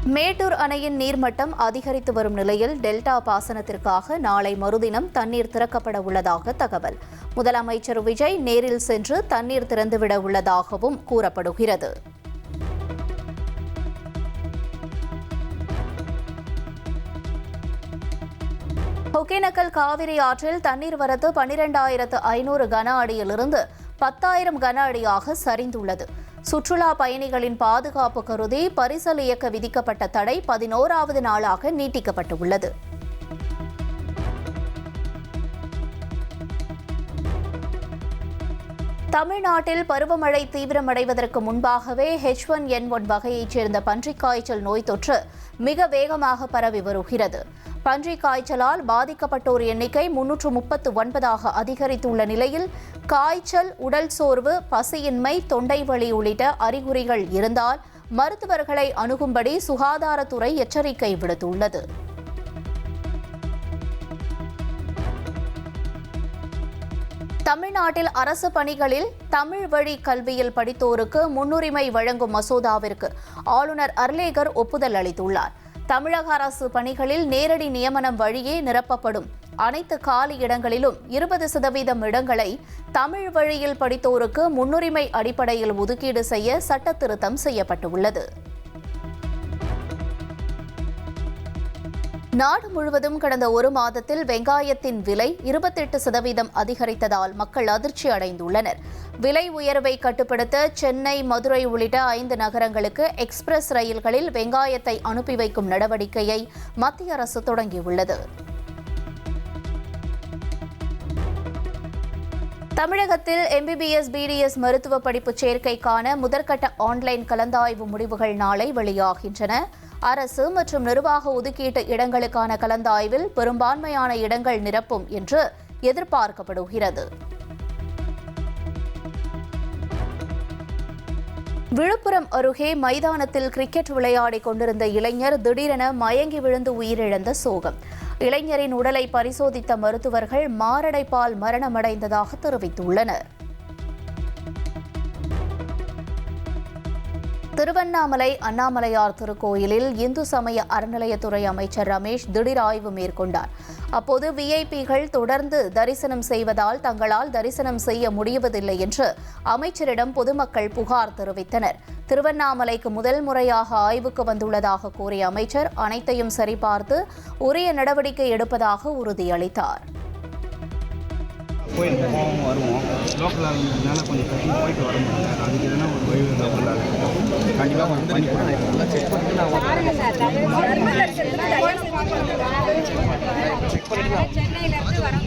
மேட்டூர் அணையின் நீர்மட்டம் அதிகரித்து வரும் நிலையில் டெல்டா பாசனத்திற்காக நாளை மறுதினம் தண்ணீர் திறக்கப்பட உள்ளதாக தகவல். முதலமைச்சர் விஜய் நேரில் சென்று தண்ணீர் திறந்துவிட உள்ளதாகவும் கூறப்படுகிறது. ஒகேனக்கல் காவிரி ஆற்றில் தண்ணீர் வரத்து 12,500 கன அடியிலிருந்து 10,000 கன அடியாக சரிந்துள்ளது. சுற்றுலா பயணிகளின் பாதுகாப்பு கருதி பரிசல் இயக்க விதிக்கப்பட்ட தடை 11வது நாளாக நீட்டிக்கப்பட்டுள்ளது. தமிழ்நாட்டில் பருவமழை தீவிரமடைவதற்கு முன்பாகவே H1N1 வகையைச் சேர்ந்த பன்றிக் காய்ச்சல் நோய் தொற்று மிக வேகமாக பரவி வருகிறது. பன்றிக் காய்ச்சலால் பாதிக்கப்பட்டோர் எண்ணிக்கை 339ஆக அதிகரித்துள்ள நிலையில் காய்ச்சல், உடல் சோர்வு, பசியின்மை, தொண்டை வலி உள்ளிட்ட அறிகுறிகள் இருந்தால் மருத்துவர்களை அணுகும்படி சுகாதாரத்துறை எச்சரிக்கை விடுத்துள்ளது. தமிழ்நாட்டில் அரசு பணிகளில் தமிழ் வழி கல்வியில் படித்தோருக்கு முன்னுரிமை வழங்கும் மசோதாவிற்கு ஆளுநர் அர்லேகர் ஒப்புதல் அளித்துள்ளார். தமிழக அரசு பணிகளில் நேரடி நியமனம் வழியே நிரப்பப்படும் அனைத்து காலி இடங்களிலும் 20% இடங்களை தமிழ் வழியில் படித்தோருக்கு முன்னுரிமை அடிப்படையில் ஒதுக்கீடு செய்ய சட்ட திருத்தம் செய்யப்பட்டுள்ளது. நாடு முழுவதும் கடந்த ஒரு மாதத்தில் வெங்காயத்தின் விலை 28% அதிகரித்ததால் மக்கள் அதிர்ச்சி அடைந்துள்ளனர். விலை உயர்வை கட்டுப்படுத்த சென்னை, மதுரை உள்ளிட்ட 5 நகரங்களுக்கு எக்ஸ்பிரஸ் ரயில்களில் வெங்காயத்தை அனுப்பி வைக்கும் நடவடிக்கையை மத்திய அரசு தொடங்கியுள்ளது. தமிழகத்தில் MBBS, BDS மருத்துவ படிப்பு சேர்க்கைக்கான முதற்கட்ட ஆன்லைன் கலந்தாய்வு முடிவுகள் நாளை வெளியாகின்றன. அரசு மற்றும் நிர்வாக ஒதுக்கீட்டு இடங்களுக்கான கலந்தாய்வில் பெரும்பான்மையான இடங்கள் நிரப்பும் என்று எதிர்பார்க்கப்படுகிறது. விழுப்புரம் அருகே மைதானத்தில் கிரிக்கெட் விளையாடிக் கொண்டிருந்த இளைஞர் திடீரென மயங்கி விழுந்து உயிரிழந்த சோகம். இளைஞரின் உடலை பரிசோதித்த மருத்துவர்கள் மாரடைப்பால் மரணமடைந்ததாக தெரிவித்துள்ளனர். திருவண்ணாமலை அண்ணாமலையார் திருக்கோயிலில் இந்து சமய அறநிலையத்துறை அமைச்சர் ரமேஷ் திடீர் ஆய்வு மேற்கொண்டார். அப்போது விஐபிகள் தொடர்ந்து தரிசனம் செய்வதால் தங்களால் தரிசனம் செய்ய முடிவதில்லை என்று அமைச்சரிடம் பொதுமக்கள் புகார் தெரிவித்தனர். திருவண்ணாமலைக்கு முதல் முறையாக ஆய்வுக்கு வந்துள்ளதாக கூறிய அமைச்சர் அனைத்தையும் சரிபார்த்து உரிய நடவடிக்கை எடுப்பதாக உறுதியளித்தார். கோயில் போவோம் வருவோம், லோக்கலாக இருந்ததுனால கொஞ்சம் கட்டி போயிட்டு வர முடியல. அதுக்கு எதனா ஒரு வழி லோக்கலாக கண்டிப்பாக வந்து பண்ணி கொடுங்க. செக் பண்ணிட்டு நான் சென்னையிலேருந்து வரோம்.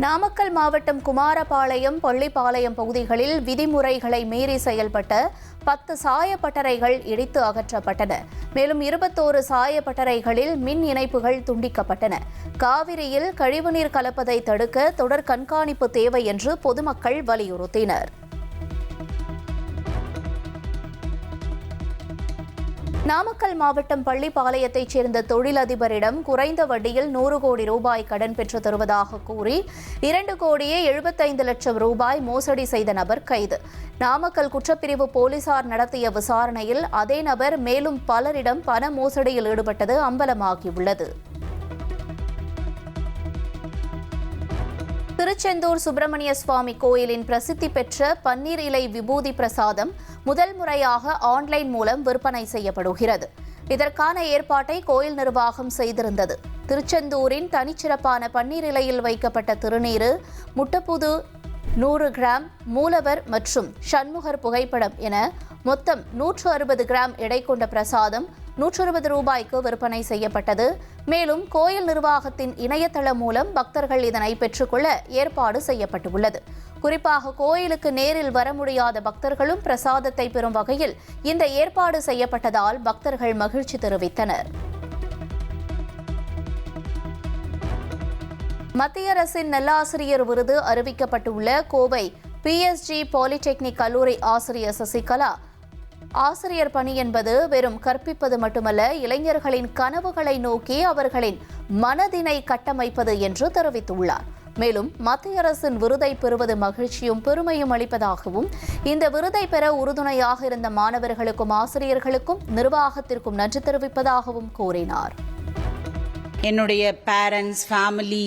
நாமக்கல் மாவட்டம் குமாரபாளையம், பள்ளிப்பாளையம் பகுதிகளில் விதிமுறைகளை மீறி செயல்பட்ட 10 சாயப்பட்டறைகள் இடித்து அகற்றப்பட்டன. மேலும் 21 சாயப்பட்டறைகளில் மின் இணைப்புகள் துண்டிக்கப்பட்டன. காவிரியில் கழிவுநீர் கலப்பதை தடுக்க தொடர் கண்காணிப்பு தேவை என்று பொதுமக்கள் வலியுறுத்தினர். நாமக்கல் மாவட்டம் பள்ளிப்பாளையத்தைச் சேர்ந்த தொழிலதிபரிடம் குறைந்த வட்டியில் 100 கோடி ரூபாய் கடன் பெற்று தருவதாக கூறி 2,75,00,000 ரூபாய் மோசடி செய்த நபர் கைது. நாமக்கல் குற்றப்பிரிவு போலீசார் நடத்திய விசாரணையில் அதே நபர் மேலும் பலரிடம் பண மோசடியில் ஈடுபட்டது அம்பலமாகியுள்ளது. திருச்செந்தூர் சுப்பிரமணிய சுவாமி கோயிலின் பிரசித்தி பெற்ற பன்னீர் இலை விபூதி பிரசாதம் முதல் முறையாக ஆன்லைன் மூலம் விற்பனை செய்யப்படுகிறது. இதற்கான ஏற்பாட்டை கோயில் நிர்வாகம் செய்திருந்தது. திருச்செந்தூரின் தனிச்சிறப்பான பன்னீர் இலையில் வைக்கப்பட்ட திருநீறு, முட்டப்புது 100 கிராம், மூலவர் மற்றும் சண்முகர் புகைப்படம் என மொத்தம் 160 கிராம் எடை கொண்ட பிரசாதம் 120 ரூபாய்க்கு விற்பனை செய்யப்பட்டது. மேலும் கோயில் நிர்வாகத்தின் இணையதளம் மூலம் பக்தர்கள் இதனை பெற்றுக்கொள்ள ஏற்பாடு செய்யப்பட்டுள்ளது. குறிப்பாக கோயிலுக்கு நேரில் வர முடியாத பக்தர்களும் பிரசாதத்தை பெறும் வகையில் இந்த ஏற்பாடு செய்யப்பட்டதால் பக்தர்கள் மகிழ்ச்சி தெரிவித்தனர். மத்திய அரசின் நல்லாசிரியர் விருது அறிவிக்கப்பட்டுள்ள கோவை PSG பாலிடெக்னிக் கல்லூரி ஆசிரியர் சசிகலா, ஆசிரியர் பணி என்பது வெறும் கற்பிப்பது மட்டுமல்ல, இளைஞர்களின் கனவுகளை நோக்கி அவர்களின் மனதினை கட்டமைப்பது என்று தெரிவித்துள்ளார். மேலும் மத்திய அரசின் விருதை பெறுவது மகிழ்ச்சியும் பெருமையும் அளிப்பதாகவும் இந்த விருதை பெற உறுதுணையாக இருந்த மாணவர்களுக்கும் ஆசிரியர்களுக்கும் நிர்வாகத்திற்கும் நன்றி தெரிவிப்பதாகவும் கூறினார். என்னுடைய பேரண்ட்ஸ், ஃபேமிலி,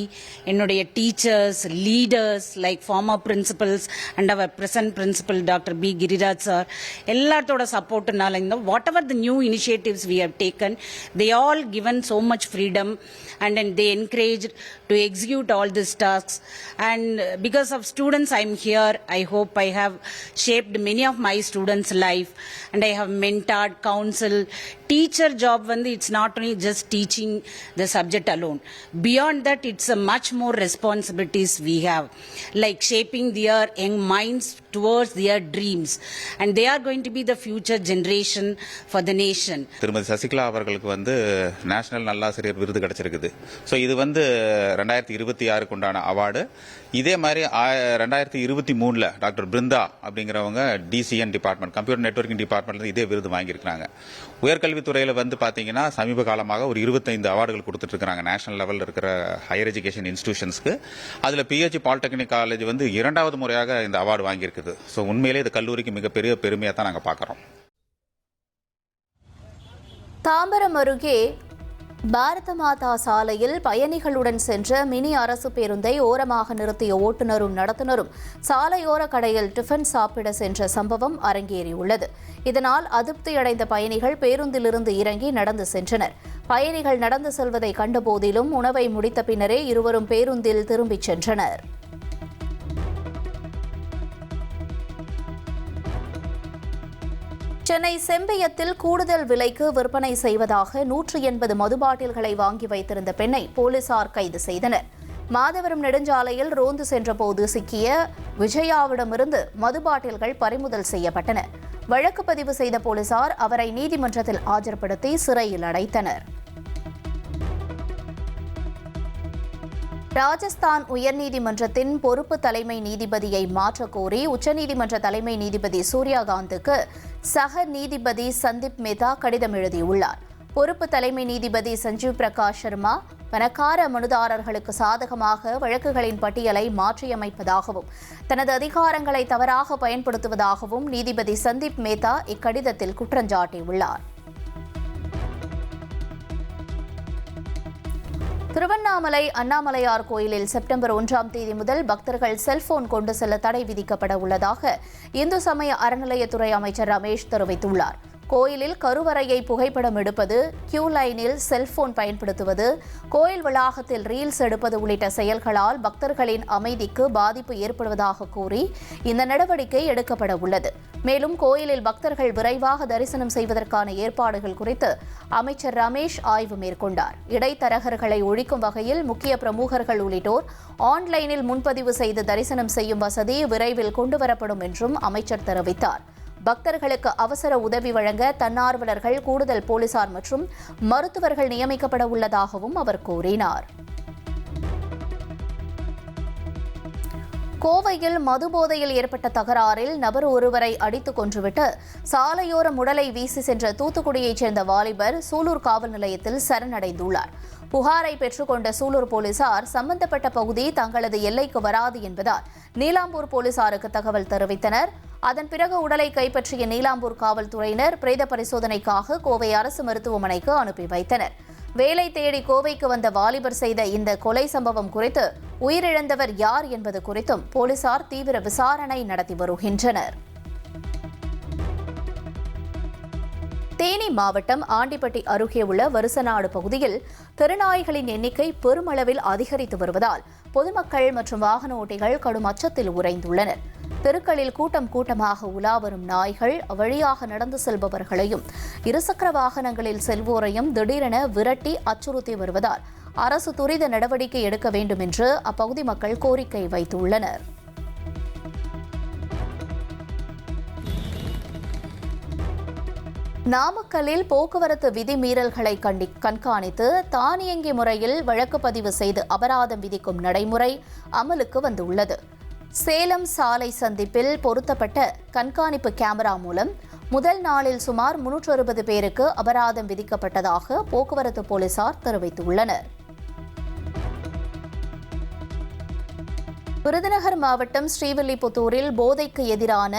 என்னுடைய teachers, leaders like former principals and our present principal doctor P Giriraj sir எல்லாத்தோட சப்போர்ட்னால இந்த whatever the new initiatives we have taken, they all given so much freedom and then they encouraged to execute all these tasks. And because of students I'm here, I hope I have shaped many of my students' life and I have mentored, counseled. Teacher job it's not only just teaching the subject alone. Beyond that, it's a much more responsibilities we have, like shaping their young minds towards their dreams, and they are going to be the future generation for the nation. திருமதி சசிகலா அவர்களுக்கு national நல்லாசிரியர் விருது கிடைச்சிருக்குது. So இது 2026 உண்டான award. இதே மாதிரி 2023 doctor Brinda அப்படிங்கிறவங்க டிசிஎன் டிபார்ட்மெண்ட், கம்ப்யூட்டர் நெட்வொர்க்கிங் டிபார்ட்மெண்ட்ல இதே விருது வாங்கியிருக்கிறாங்க. உயர்கல்வித்துறையில் பார்த்தீங்கன்னா சமீப காலமாக ஒரு 25 அவார்டுகள் கொடுத்துட்டு இருக்காங்க நேஷனல் லெவலில் இருக்கிற ஹையர் எஜுகேஷன் இன்ஸ்டிடியூஷன்ஸ்க்கு. அதில் பிஹெச்சி பாலிடெக்னிக் காலேஜ் 2வது முறையாக இந்த அவார்டு வாங்கியிருக்குது. ஸோ உண்மையிலே இது கல்லூரிக்கு மிகப்பெரிய பெருமையாக தான் நாங்கள் பார்க்குறோம். தாம்பரம் அருகே பாரத மாதா சாலையில் பயணிகளுடன் சென்ற மினி அரசு பேருந்தை ஓரமாக நிறுத்திய ஓட்டுநரும் நடத்துனரும் சாலையோர கடையில் டிஃபன் சாப்பிட சென்ற சம்பவம் அரங்கேறியுள்ளது. இதனால் அதிருப்தியடைந்த பயணிகள் பேருந்திலிருந்து இறங்கி நடந்து சென்றனர். பயணிகள் நடந்து செல்வதை கண்டபோதிலும் உணவை முடித்த பின்னரே இருவரும் பேருந்தில் திரும்பிச் சென்றனர். சென்னை செம்பியத்தில் கூடுதல் விலைக்கு விற்பனை செய்வதாக 180 மது பாட்டில்களை வாங்கி வைத்திருந்த பெண்ணை போலீசார் கைது செய்தனர். மாதவரம் நெடுஞ்சாலையில் ரோந்து சென்றபோது சிக்கிய விஜயாவிடமிருந்து மது பாட்டில்கள் பறிமுதல் செய்யப்பட்டன. வழக்கு பதிவு செய்த போலீசார் அவரை நீதிமன்றத்தில் ஆஜர்படுத்தி சிறையில் அடைத்தனர். ராஜஸ்தான் உயர்நீதிமன்றத்தின் பொறுப்பு தலைமை நீதிபதியை மாற்றக்கோரி உச்சநீதிமன்ற தலைமை நீதிபதி சூர்யகாந்துக்கு சக நீதிபதி சந்தீப் மேத்தா கடிதம் எழுதியுள்ளார். பொறுப்பு தலைமை நீதிபதி சஞ்சீவ் பிரகாஷ் சர்மா பணக்கார மனுதாரர்களுக்கு சாதகமாக வழக்குகளின் பட்டியலை மாற்றியமைப்பதாகவும் தனது அதிகாரங்களை தவறாக பயன்படுத்துவதாகவும் நீதிபதி சந்தீப் மேத்தா இக்கடிதத்தில் குற்றஞ்சாட்டியுள்ளார். திருவண்ணாமலை அண்ணாமலையார் கோயிலில் செப்டம்பர் 1ஆம் தேதி முதல் பக்தர்கள் செல்போன் கொண்டு செல்ல தடை விதிக்கப்பட உள்ளதாக இந்து சமய அறநிலையத்துறை அமைச்சர் ரமேஷ் தெரிவித்துள்ளார். கோயிலில் கருவறையை புகைப்படம் எடுப்பது, கியூ லைனில் செல்போன் பயன்படுத்துவது, கோயில் வளாகத்தில் ரீல்ஸ் எடுப்பது உள்ளிட்ட செயல்களால் பக்தர்களின் அமைதிக்கு பாதிப்பு ஏற்படுவதாக கூறி இந்த நடவடிக்கை எடுக்கப்பட உள்ளது. மேலும் கோயிலில் பக்தர்கள் விரைவாக தரிசனம் செய்வதற்கான ஏற்பாடுகள் குறித்து அமைச்சர் ரமேஷ் ஆய்வு மேற்கொண்டார். இடைத்தரகர்களை ஒழிக்கும் வகையில் முக்கிய பிரமுகர்கள் உள்ளிட்டோர் ஆன்லைனில் முன்பதிவு செய்து தரிசனம் செய்யும் வசதி விரைவில் கொண்டுவரப்படும் என்றும் அமைச்சர் தெரிவித்தார். பக்தர்களுக்கு அவசர உதவி வழங்க தன்னார்வலர்கள், கூடுதல் போலீசார் மற்றும் மருத்துவர்கள் நியமிக்கப்பட உள்ளதாகவும் அவர் கூறினார். கோவையில் மதுபோதையில் ஏற்பட்ட தகராறில் நபர் ஒருவரை அடித்துக் கொன்றுவிட்டு சாலையோரம் உடலை வீசி சென்ற தூத்துக்குடியைச் சேர்ந்த வாலிபர் சூலூர் காவல் நிலையத்தில் சரணடைந்துள்ளார். புகாரை பெற்றுக்கொண்ட சூலூர் போலீசார் சம்பந்தப்பட்ட பகுதி தங்களது எல்லைக்கு வராது என்பதால் நீலாம்பூர் போலீசாருக்கு தகவல் தெரிவித்தனர். அதன் பிறகு உடலை கைப்பற்றிய நீலாம்பூர் காவல்துறையினர் பிரேத பரிசோதனைக்காக கோவை அரசு மருத்துவமனைக்கு அனுப்பி வைத்தனர். வேலை தேடி கோவைக்கு வந்த வாலிபர் செய்த இந்த கொலை சம்பவம் குறித்து உயிரிழந்தவர் யார் என்பது குறித்தும் போலீசார் தீவிர விசாரணை நடத்தி வருகின்றனர். தேனி மாவட்டம் ஆண்டிப்பட்டி அருகே உள்ள வருசநாடு பகுதியில் தெருநாய்களின் எண்ணிக்கை பெருமளவில் அதிகரித்து வருவதால் பொதுமக்கள் மற்றும் வாகன ஓட்டிகள் கடும் அச்சத்தில் உறைந்துள்ளனர். தெருக்களில் கூட்டம் கூட்டமாக உலா வரும் நாய்கள் வழியாக நடந்து செல்பவர்களையும் இருசக்கர வாகனங்களில் செல்வோரையும் திடீரென விரட்டி அச்சுறுத்தி வருவதால் அரசு துரித நடவடிக்கை எடுக்க வேண்டும் என்று அப்பகுதி மக்கள் கோரிக்கை வைத்துள்ளனர். நாமக்கல்லில் போக்குவரத்து விதிமீறல்களை கண்காணித்து தானியங்கி முறையில் வழக்கு பதிவு செய்து அபராதம் விதிக்கும் நடைமுறை அமலுக்கு வந்துள்ளது. சேலம் சாலை சந்திப்பில் பொருத்தப்பட்ட கண்காணிப்பு கேமரா மூலம் முதல் நாளில் சுமார் 360 பேருக்கு அபராதம் விதிக்கப்பட்டதாக போக்குவரத்து போலீசார் தெரிவித்துள்ளனர். விருதுநகர் மாவட்டம் ஸ்ரீவில்லிபுத்தூரில் போதைக்கு எதிரான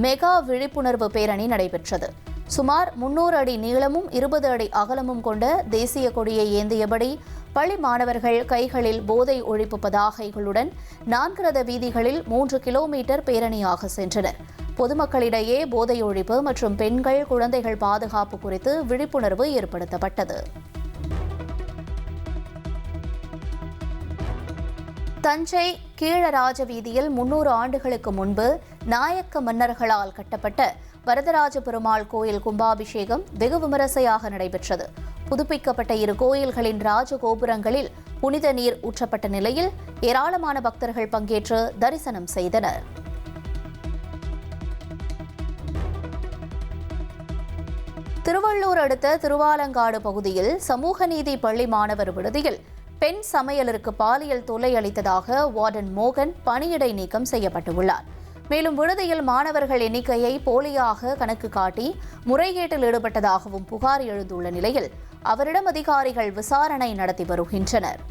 மெகா விழிப்புணர்வு பேரணி நடைபெற்றது. சுமார் 300 அடி நீளமும் 20 அடி அகலமும் கொண்ட தேசிய கொடியை ஏந்தியபடி பள்ளி மாணவர்கள் கைகளில் போதை ஒழிப்பு பதாகைகளுடன் 4 ரத வீதிகளில் 3 கிலோமீட்டர் பேரணியாக சென்றனர். பொதுமக்களிடையே போதை ஒழிப்பு மற்றும் பெண்கள் குழந்தைகள் பாதுகாப்பு குறித்து விழிப்புணர்வு ஏற்படுத்தப்பட்டது. தஞ்சை கீழராஜ வீதியில் 300 ஆண்டுகளுக்கு முன்பு நாயக்க மன்னர்களால் கட்டப்பட்ட வரதராஜ பெருமாள் கோயில் கும்பாபிஷேகம் வெகு விமரிசையாக நடைபெற்றது. புதுப்பிக்கப்பட்ட 2 கோயில்களின் ராஜகோபுரங்களில் புனித நீர் ஊற்றப்பட்ட நிலையில் ஏராளமான பக்தர்கள் பங்கேற்று தரிசனம் செய்தனர். திருவள்ளூர் அடுத்த திருவாலங்காடு பகுதியில் சமூக நீதி பள்ளி மாணவர் விடுதியில் பெண் சமையலருக்கு பாலியல் தொல்லை அளித்ததாக வார்டன் மோகன் பணியிடை நீக்கம் செய்யப்பட்டுள்ளார். மேலும் விடுதியில் மாணவர்கள் எண்ணிக்கையை போலியாக கணக்கு காட்டி முறைகேட்டில் ஈடுபட்டதாகவும் புகார் எழுந்துள்ள நிலையில் அவரிடம் அதிகாரிகள் விசாரணை நடத்தி வருகின்றனர்.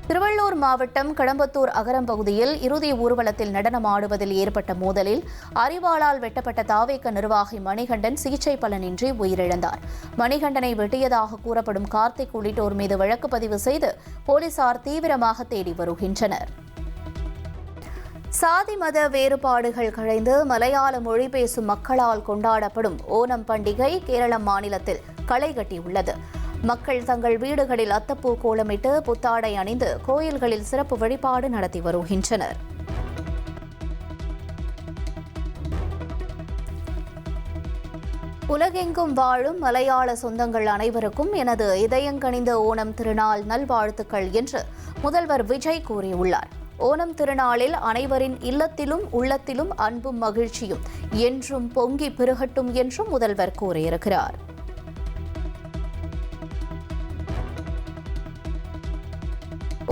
திருவள்ளூர் மாவட்டம் கடம்பத்தூர் அகரம் பகுதியில் இறுதி ஊர்வலத்தில் நடனமாடுவதில் ஏற்பட்ட மோதலில் அரிவாளால் வெட்டப்பட்ட தாவேக நிர்வாகி மணிகண்டன் சிகிச்சை பலனின்றி உயிரிழந்தார். மணிகண்டனை வெட்டியதாக கூறப்படும் கார்த்திக் உள்ளிட்டோர் மீது வழக்கு பதிவு செய்து போலீசார் தீவிரமாக தேடி வருகின்றனர். சாதி மத வேறுபாடுகள் களைந்து மலையாள மொழி பேசும் மக்களால் கொண்டாடப்படும் ஓணம் பண்டிகை கேரள மாநிலத்தில் களை கட்டியுள்ளது. மக்கள் தங்கள் வீடுகளில் அத்தப்பூ கோலமிட்டு புத்தாடை அணிந்து கோயில்களில் சிறப்பு வழிபாடு நடத்தி வருகின்றனர். உலகெங்கும் வாழும் மலையாள சொந்தங்கள் அனைவருக்கும் எனது இதயங்கனிந்த ஓணம் திருநாள் நல்வாழ்த்துக்கள் என்று முதல்வர் விஜய் கூறியுள்ளார். ஓணம் திருநாளில் அனைவரின் இல்லத்திலும் உள்ளத்திலும் அன்பும் மகிழ்ச்சியும் என்றும் பொங்கி பெருகட்டும் என்றும் முதல்வர் கூறியிருக்கிறார்.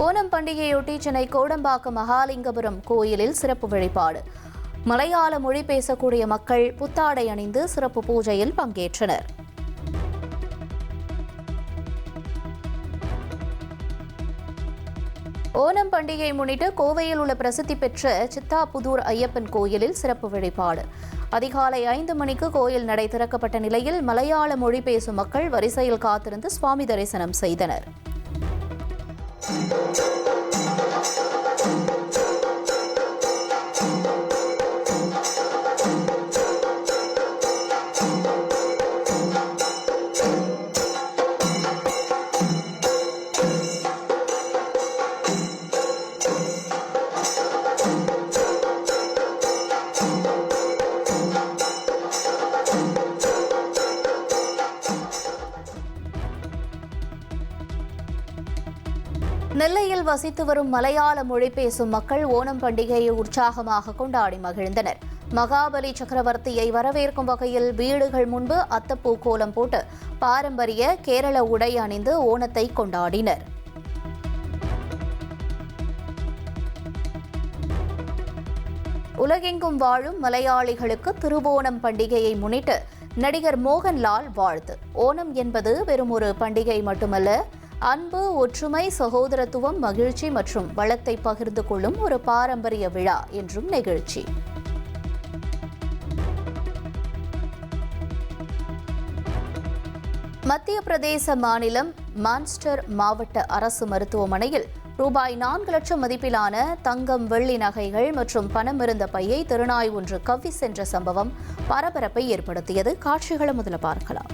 ஓணம் பண்டிகையொட்டி சென்னை கோடம்பாக்கம் மகாலிங்கபுரம் கோயிலில் சிறப்பு வழிபாடு. மலையாள மொழி பேசக்கூடிய மக்கள் புத்தாடை அணிந்து சிறப்பு பூஜையில் பங்கேற்றனர். ஓணம் பண்டிகை முன்னிட்டு கோவையில் உள்ள பிரசித்தி பெற்ற சித்தாபுதூர் ஐயப்பன் கோயிலில் சிறப்பு வழிபாடு. அதிகாலை 5 மணிக்கு கோயில் நடை திறக்கப்பட்ட நிலையில் மலையாள மொழி பேசும் மக்கள் வரிசையில் காத்திருந்து சுவாமி தரிசனம் செய்தனர். நெல்லையில் வசித்து வரும் மலையாள மொழி பேசும் மக்கள் ஓணம் பண்டிகையை உற்சாகமாக கொண்டாடி மகிழ்ந்தனர். மகாபலி சக்கரவர்த்தியை வரவேற்கும் வகையில் வீடுகள் முன்பு அத்தப்பூ கோலம் போட்டு பாரம்பரிய கேரள உடை அணிந்து ஓணத்தை கொண்டாடினர். உலகெங்கும் வாழும் மலையாளிகளுக்கு திருவோணம் பண்டிகையை முன்னிட்டு நடிகர் மோகன்லால் வாழ்த்து. ஓணம் என்பது வெறும் ஒரு பண்டிகை மட்டுமல்ல, அன்பு, ஒற்றுமை, சகோதரத்துவம், மகிழ்ச்சி மற்றும் வளத்தை பகிர்ந்து கொள்ளும் ஒரு பாரம்பரிய விழா என்றும் நிகழ்ச்சி. மத்திய பிரதேச மாநிலம் மான்ஸ்டர் மாவட்ட அரசு மருத்துவமனையில் ரூபாய் 4 லட்சம் மதிப்பிலான தங்கம், வெள்ளி நகைகள் மற்றும் பணம் இருந்த பையை திருநாய் ஒன்று கவ்வி சென்ற சம்பவம் பரபரப்பை ஏற்படுத்தியது. காட்சிகளை முதல்ல பார்க்கலாம்.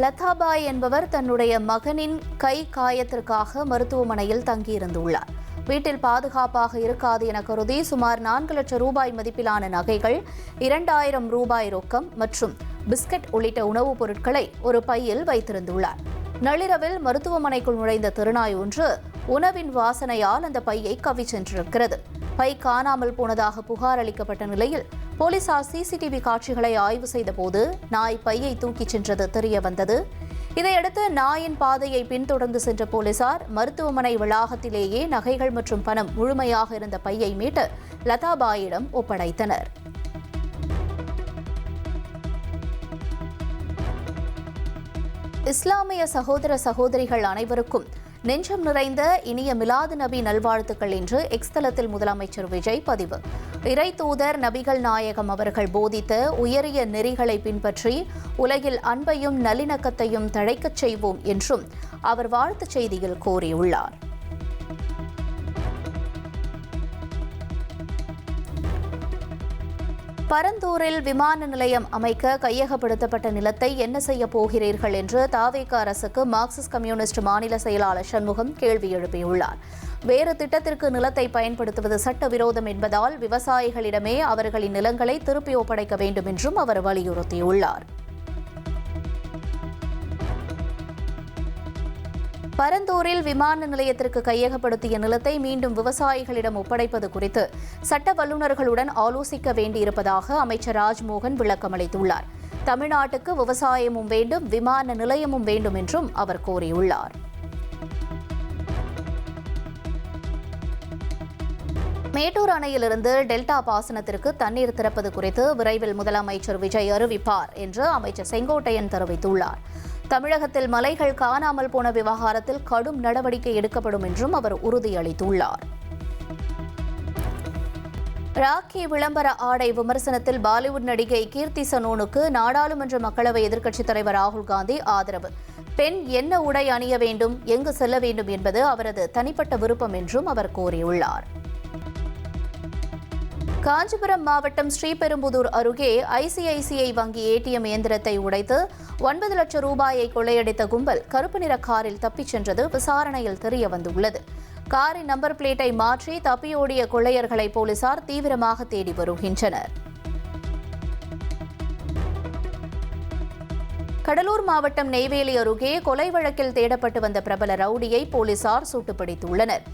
லதாபாய் என்பவர் தன்னுடைய மகனின் கை காயத்திற்காக மருத்துவமனையில் தங்கியிருந்துள்ளார். வீட்டில் பாதுகாப்பாக இருக்காது என கருதி சுமார் 4 லட்சம் ரூபாய் மதிப்பிலான நகைகள், 2000 ரூபாய் ரொக்கம் மற்றும் பிஸ்கட் உள்ளிட்ட உணவுப் பொருட்களை ஒரு பையில் வைத்திருந்துள்ளார். நள்ளிரவில் மருத்துவமனைக்குள் நுழைந்த திருநாய் ஒன்று உணவின் வாசனையால் அந்த பையை கவ்வி சென்றிருக்கிறது. பை காணாமல் போனதாக புகார் அளிக்கப்பட்ட நிலையில் போலீசார் சிசிடிவி காட்சிகளை ஆய்வு செய்தபோது நாய் பையை தூக்கிச் சென்றது தெரிய வந்தது. இதையடுத்து நாயின் பாதையை பின்தொடர்ந்து சென்ற போலீசார் மருத்துவமனை வளாகத்திலேயே நகைகள் மற்றும் பணம் முழுமையாக இருந்த பையை மீட்டு லதாபாயிடம் ஒப்படைத்தனர். இஸ்லாமிய சகோதர சகோதரிகள் அனைவருக்கும் நெஞ்சம் நிறைந்த இனிய மிலாது நபி நல்வாழ்த்துக்கள் என்று எக்ஸ் தளத்தில் முதலமைச்சர் விஜய் பதிவு. இறை தூதர் நபிகள் நாயகம் அவர்கள் போதித்த உயரிய நெறிகளை பின்பற்றி உலகில் அன்பையும் நல்லிணக்கத்தையும் தழைக்கச் செய்வோம் என்றும் அவர் வாழ்த்துச் செய்தியில் கூறியுள்ளார். பரந்தூரில் விமான நிலையம் அமைக்க கையகப்படுத்தப்பட்ட நிலத்தை என்ன செய்ய போகிறீர்கள் என்று தவேக அரசுக்கு மார்க்சிஸ்ட் கம்யூனிஸ்ட் மாநில செயலாளர் சண்முகம் கேள்வி எழுப்பியுள்ளார். வேறு திட்டத்திற்கு நிலத்தை பயன்படுத்துவது சட்டவிரோதம் என்பதால் விவசாயிகளிடமே அவர்களின் நிலங்களை திருப்பி ஒப்படைக்க வேண்டும் என்றும் அவர் வலியுறுத்தியுள்ளார். பரந்தூரில் விமான நிலையத்திற்கு கையகப்படுத்திய நிலத்தை மீண்டும் விவசாயிகளிடம் ஒப்படைப்பது குறித்து சட்ட வல்லுநர்களுடன் ஆலோசிக்க வேண்டியிருப்பதாக அமைச்சர் ராஜ்மோகன் விளக்கமளித்துள்ளார். தமிழ்நாட்டுக்கு விவசாயமும் வேண்டும், விமான நிலையமும் வேண்டும் என்றும் அவர் கூறியுள்ளார். மேட்டூர் அணையிலிருந்து டெல்டா பாசனத்திற்கு தண்ணீர் திறப்பது குறித்து விரைவில் முதலமைச்சர் விஜய் அறிவிப்பார் என்று அமைச்சர் செங்கோட்டையன் தெரிவித்துள்ளார். தமிழகத்தில் மலைகள் காணாமல் போன விவகாரத்தில் கடும் நடவடிக்கை எடுக்கப்படும் என்றும் அவர் உறுதியளித்துள்ளார். ராக்கி விளம்பர ஆடை விமர்சனத்தில் பாலிவுட் நடிகை கீர்த்தி சனோனுக்கு நாடாளுமன்ற மக்களவை எதிர்க்கட்சித் தலைவர் ராகுல் காந்தி ஆதரவு. பெண் என்ன உடை அணிய வேண்டும், எங்கு செல்ல வேண்டும் என்பது அவரது தனிப்பட்ட விருப்பம் என்றும் அவர் கூறியுள்ளார். காஞ்சிபுரம் மாவட்டம் ஸ்ரீபெரும்புதூர் அருகே ஐசிஐசிஐ வங்கி ஏடிஎம் இயந்திரத்தை உடைத்து 9 லட்சம் ரூபாயை கொள்ளையடித்த கும்பல் கருப்பு நிற காரில் தப்பிச் சென்றது விசாரணையில் தெரியவந்துள்ளது. காரின் நம்பர் பிளேட்டை மாற்றி தப்பியோடிய கொள்ளையர்களை போலீசார் தீவிரமாக தேடி வருகின்றனர். கடலூர் மாவட்டம் நெய்வேலி அருகே கொலை வழக்கில் தேடப்பட்டு வந்த பிரபல ரவுடியை போலீசார் சுட்டுப்பிடித்துள்ளனர்.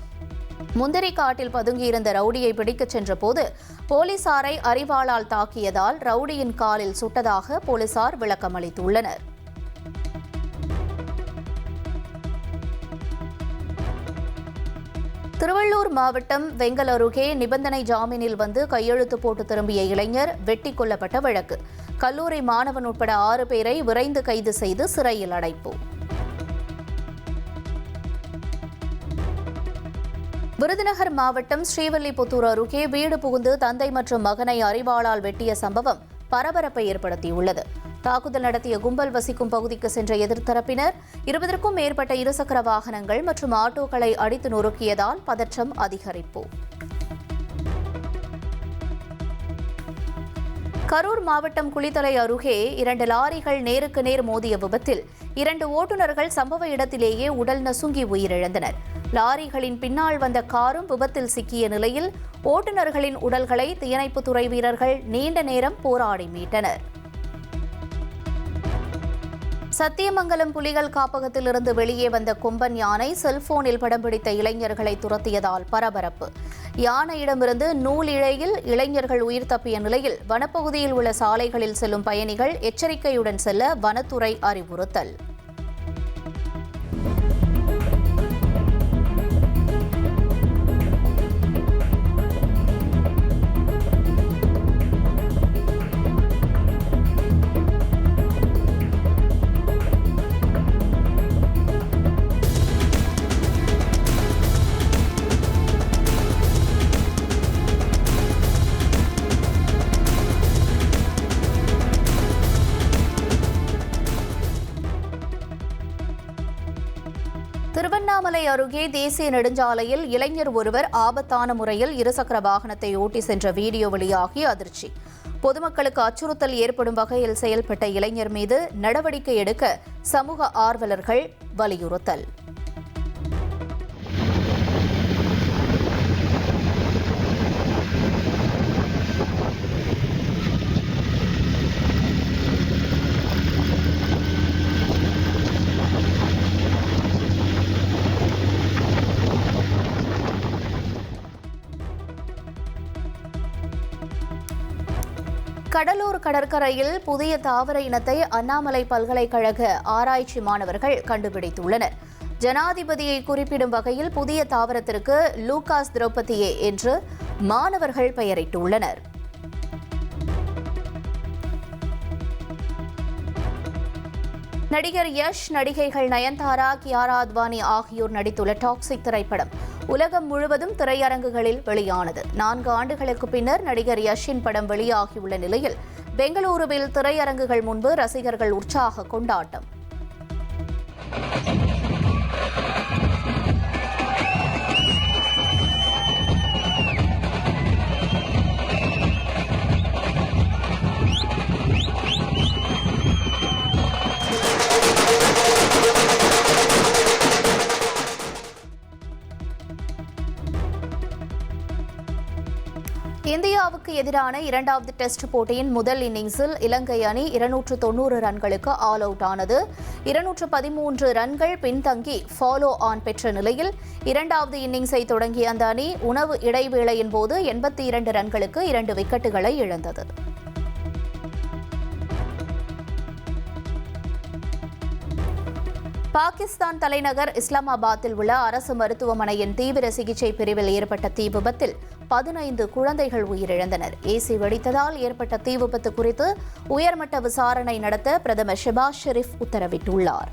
முந்திரி காட்டில் பதுங்கியிருந்த ரவுடியை பிடிக்கச் சென்றபோது போலீசாரை அரிவாளால் தாக்கியதால் ரவுடியின் காலில் சுட்டதாக போலீசார் விளக்கமளித்துள்ளனர். திருவள்ளூர் மாவட்டம் வெங்கல் அருகே நிபந்தனை ஜாமீனில் வந்து கையெழுத்து போட்டு திரும்பிய இளைஞர் வெட்டிக் கொல்லப்பட்ட வழக்கு. கல்லூரி மாணவன் உட்பட 6 பேரை விரைந்து கைது செய்து சிறையில் அடைப்பு. விருதுநகர் மாவட்டம் ஸ்ரீவில்லிபுத்தூர் அருகே வீடு புகுந்து தந்தை மற்றும் மகனை அரிவாளால் வெட்டிய சம்பவம் பரபரப்பை ஏற்படுத்தியுள்ளது. தாக்குதல் நடத்திய கும்பல் வசிக்கும் பகுதிக்கு சென்ற எதிர்த்தரப்பினர் 20க்கும் மேற்பட்ட இருசக்கர வாகனங்கள் மற்றும் ஆட்டோக்களை அடித்து நொறுக்கியதால் பதற்றம் அதிகரிப்பு. கரூர் மாவட்டம் குளித்தலை அருகே 2 லாரிகள் நேருக்கு நேர் மோதிய விபத்தில் 2 ஓட்டுநர்கள் சம்பவ இடத்திலேயே உடல் நசுங்கி உயிரிழந்தனர். லாரிகளின் பின்னால் வந்த காரும் விபத்தில் சிக்கிய நிலையில் ஓட்டுநர்களின் உடல்களை தீயணைப்புத்துறை வீரர்கள் நீண்ட நேரம் போராடி மீட்டனர். சத்தியமங்கலம் புலிகள் காப்பகத்திலிருந்து வெளியே வந்த கொம்பன் யானை செல்போனில் படம் பிடித்த இளைஞர்களை துரத்தியதால் பரபரப்பு. யானையிடமிருந்து நூல் இழையில் இளைஞர்கள் உயிர் தப்பிய நிலையில் வனப்பகுதியில் உள்ள சாலைகளில் செல்லும் பயணிகள் எச்சரிக்கையுடன் செல்ல வனத்துறை அறிவுறுத்தல். திருவண்ணாமலை அருகே தேசிய நெடுஞ்சாலையில் இளைஞர் ஒருவர் ஆபத்தான முறையில் இருசக்கர வாகனத்தை ஓட்டி சென்ற வீடியோ வெளியாகி அதிர்ச்சி. பொதுமக்களுக்கு அச்சுறுத்தல் ஏற்படும் வகையில் செயல்பட்ட இளைஞர் மீது நடவடிக்கை எடுக்க சமூக ஆர்வலர்கள் வலியுறுத்தல். கடலூர் கடற்கரையில் புதிய தாவர இனத்தை அண்ணாமலை பல்கலைக்கழக ஆராய்ச்சி மாணவர்கள் கண்டுபிடித்துள்ளனர். ஜனாதிபதியை குறிப்பிடும் வகையில் புதிய தாவரத்திற்கு லூகாஸ் திரௌபதியே என்று மாணவர்கள் பெயரிட்டுள்ளனர். நடிகர் யஷ், நடிகைகள் நயன்தாரா, கியாரா அத்வானி ஆகியோர் நடித்துள்ள டாக்ஸிக் திரைப்படம் உலகம் முழுவதும் திரையரங்குகளில் வெளியானது. 4 ஆண்டுகளுக்கு பின்னர் நடிகர் யஷின் படம் வெளியாகியுள்ள நிலையில் பெங்களூருவில் திரையரங்குகள் முன்பு ரசிகர்கள் உற்சாக கொண்டாட்டம். இந்தியாவுக்கு எதிரான 2வது டெஸ்ட் போட்டியின் முதல் இன்னிங்ஸில் இலங்கை அணி 290 ரன்களுக்கு ஆல் அவுட் ஆனது. 213 ரன்கள் பின்தங்கி ஃபாலோ ஆன் பெற்ற நிலையில் 2வது இன்னிங்ஸை தொடங்கிய அந்த அணி உணவு இடைவேளையின் போது 82 ரன்களுக்கு 2 விக்கெட்டுகளை இழந்தது. பாகிஸ்தான் தலைநகர் இஸ்லாமாபாத்தில் உள்ள அரசு மருத்துவமனையின் தீவிர சிகிச்சை பிரிவில் ஏற்பட்ட தீ விபத்தில் 15 குழந்தைகள் உயிரிழந்தனர். ஏசி வெடித்ததால் ஏற்பட்ட தீ விபத்து குறித்து உயர்மட்ட விசாரணை நடத்த பிரதமர் ஷெபாஸ் ஷெரீப் உத்தரவிட்டுள்ளார்.